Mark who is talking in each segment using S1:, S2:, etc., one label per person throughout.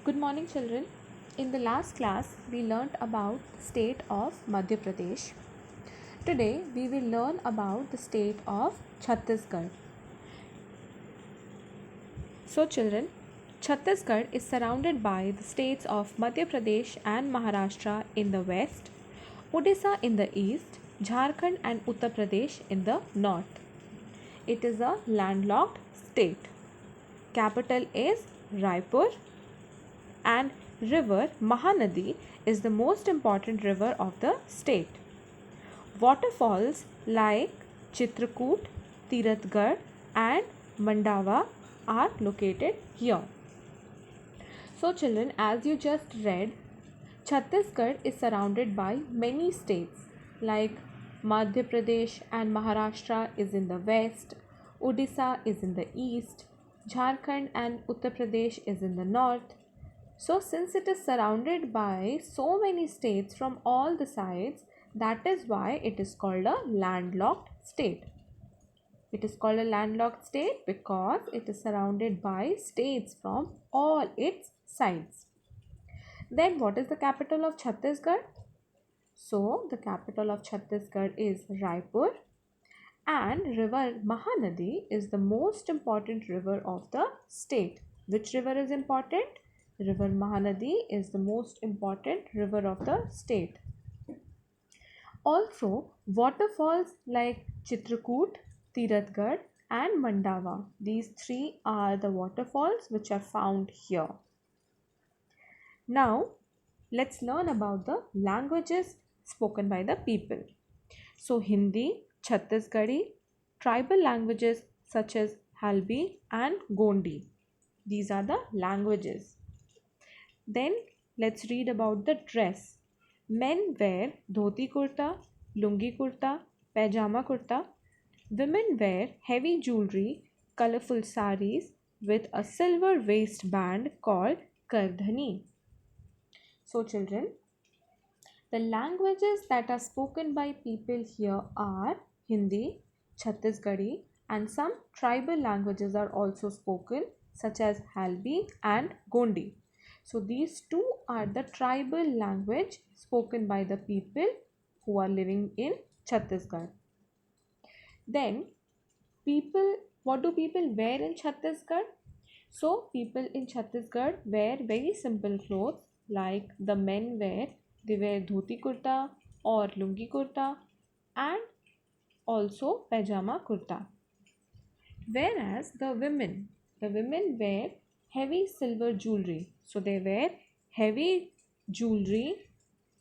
S1: Good morning, children. In the last class, we learnt about the state of Madhya Pradesh. Today, we will learn about the state of Chhattisgarh. So, children, Chhattisgarh is surrounded by the states of Madhya Pradesh and Maharashtra in the west, Odisha in the east, Jharkhand and Uttar Pradesh in the north. It is a landlocked state. Capital is Raipur, and river Mahanadi is the most important river of the state. Waterfalls like Chitrakoot, Tirathgarh and Mandava are located here. So children, as you just read, Chhattisgarh is surrounded by many states like Madhya Pradesh and Maharashtra is in the west, Odisha is in the east, Jharkhand and Uttar Pradesh is in the north. So since it is surrounded by so many states from all the sides, that is why it is called a landlocked state. It is called a landlocked state because it is surrounded by states from all its sides. Then what is the capital of Chhattisgarh? So the capital of Chhattisgarh is Raipur, and river Mahanadi is the most important river of the state. Which river is important? River Mahanadi is the most important river of the state. Also, waterfalls like Chitrakoot, Tirathgarh and Mandava. These three are the waterfalls which are found here. Now, let's learn about the languages spoken by the people. So, Hindi, Chhattisgarhi, tribal languages such as Halbi and Gondi. These are the languages. Then, let's read about the dress. Men wear dhoti kurta, lungi kurta, pajama kurta. Women wear heavy jewelry, colorful saris with a silver waistband called kardhani. So, children, the languages that are spoken by people here are Hindi, Chhattisgarhi, and some tribal languages are also spoken, such as Halbi and Gondi. So, these two are the tribal language spoken by the people who are living in Chhattisgarh. Then, what do people wear in Chhattisgarh? So, people in Chhattisgarh wear very simple clothes like the men they wear dhoti kurta or lungi kurta and also pajama kurta. Whereas the women wear heavy silver jewelry. So, they wear heavy jewelry,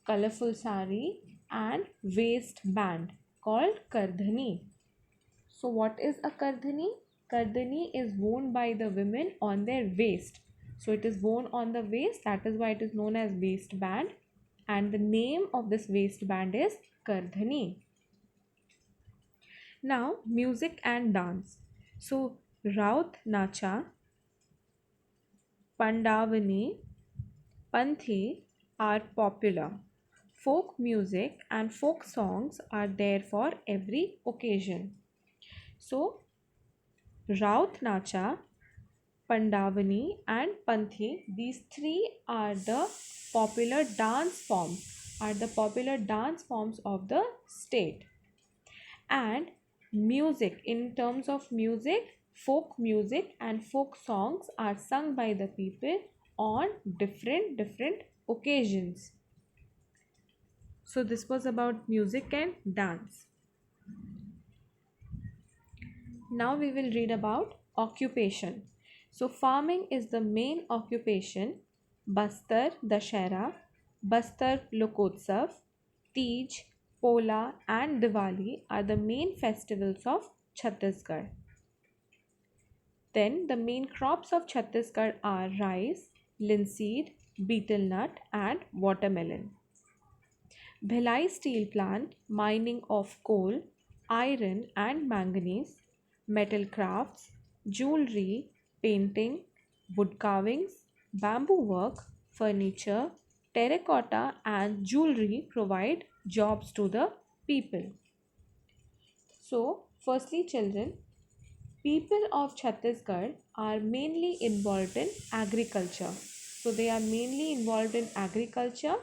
S1: colorful sari and waistband called kardhani. So, what is a kardhani? Kardhani is worn by the women on their waist. So, it is worn on the waist, that is why it is known as waistband, and the name of this waistband is kardhani. Now, music and dance. So, Raut Nacha, Pandavani, Panthi are popular. Folk music and folk songs are there for every occasion. So, Raut Nacha, Pandavani and Panthi, these three are the popular dance forms of the state. And music, in terms of music, folk music and folk songs are sung by the people on different occasions. So this was about music and dance. Now we will read about occupation. So farming is the main occupation. Bastar Dashera, Bastar Lokotsav, Tej, Pola and Diwali are the main festivals of Chhattisgarh. Then the main crops of Chhattisgarh are rice, linseed, betel nut and watermelon. Bhilai steel plant, mining of coal, iron and manganese, metal crafts, jewelry, painting, wood carvings, bamboo work, furniture, terracotta and jewelry provide jobs to the people. So, firstly, children, people of Chhattisgarh are mainly involved in agriculture. So they are mainly involved in agriculture,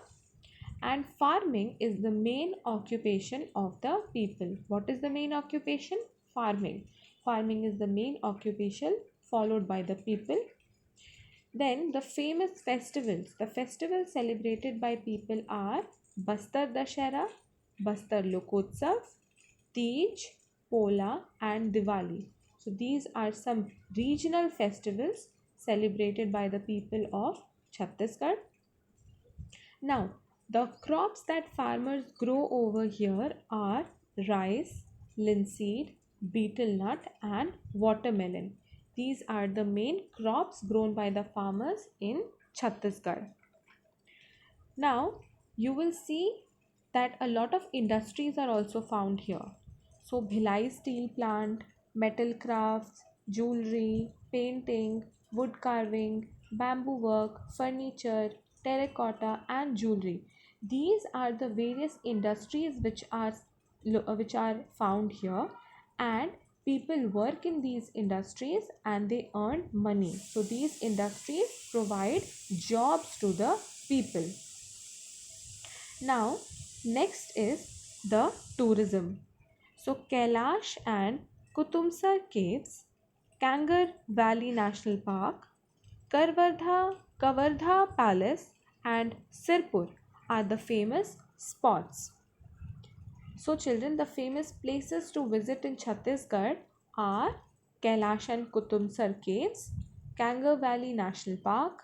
S1: and farming is the main occupation of the people. What is the main occupation? Farming. Farming is the main occupation followed by the people. Then the famous festivals. The festivals celebrated by people are Bastar Dashera, Bastar Lokotsav, Tej, Pola, and Diwali. So these are some regional festivals celebrated by the people of Chhattisgarh. Now, the crops that farmers grow over here are rice, linseed, betel nut, and watermelon. These are the main crops grown by the farmers in Chhattisgarh. Now, you will see that a lot of industries are also found here. So, Bhilai steel plant, metal crafts, jewelry, painting, wood carving, bamboo work, furniture, terracotta, and jewelry. These are the various industries which are found here, and people work in these industries and they earn money. So these industries provide jobs to the people. Now, next is the tourism. So, Kailash and Kutumsar Caves, Kangar Valley National Park, Kavardha Palace, and Sirpur are the famous spots. So, children, the famous places to visit in Chhattisgarh are Kailash and Kutumsar Caves, Kangar Valley National Park,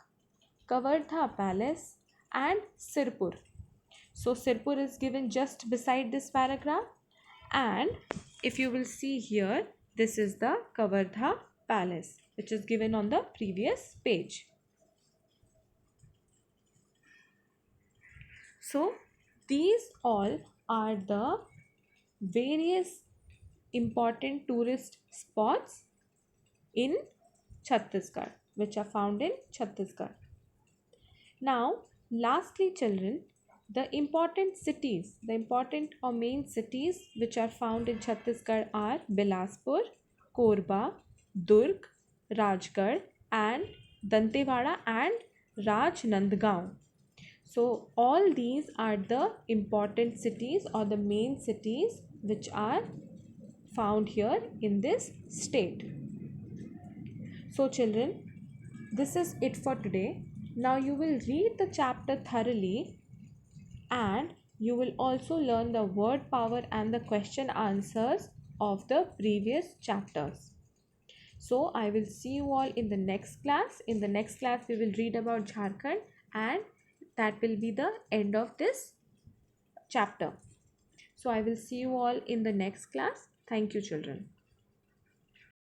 S1: Kavardha Palace, and Sirpur. So Sirpur is given just beside this paragraph, and if you will see here, this is the Kavardha Palace which is given on the previous page. So these all are the various important tourist spots in Chhattisgarh which are found in Chhattisgarh. Now lastly children, the important cities, the important or main cities which are found in Chhattisgarh are Bilaspur, Korba, Durg, Rajgarh, and Dantewada and Rajnandgaon. So all these are the important cities or the main cities which are found here in this state. So children, this is it for today. Now you will read the chapter thoroughly and you will also learn the word power and the question answers of the previous chapters. So I will see you all in the next class. In the next class we will read about Jharkhand, and that will be the end of this chapter. So I will see you all in the next class. Thank you children.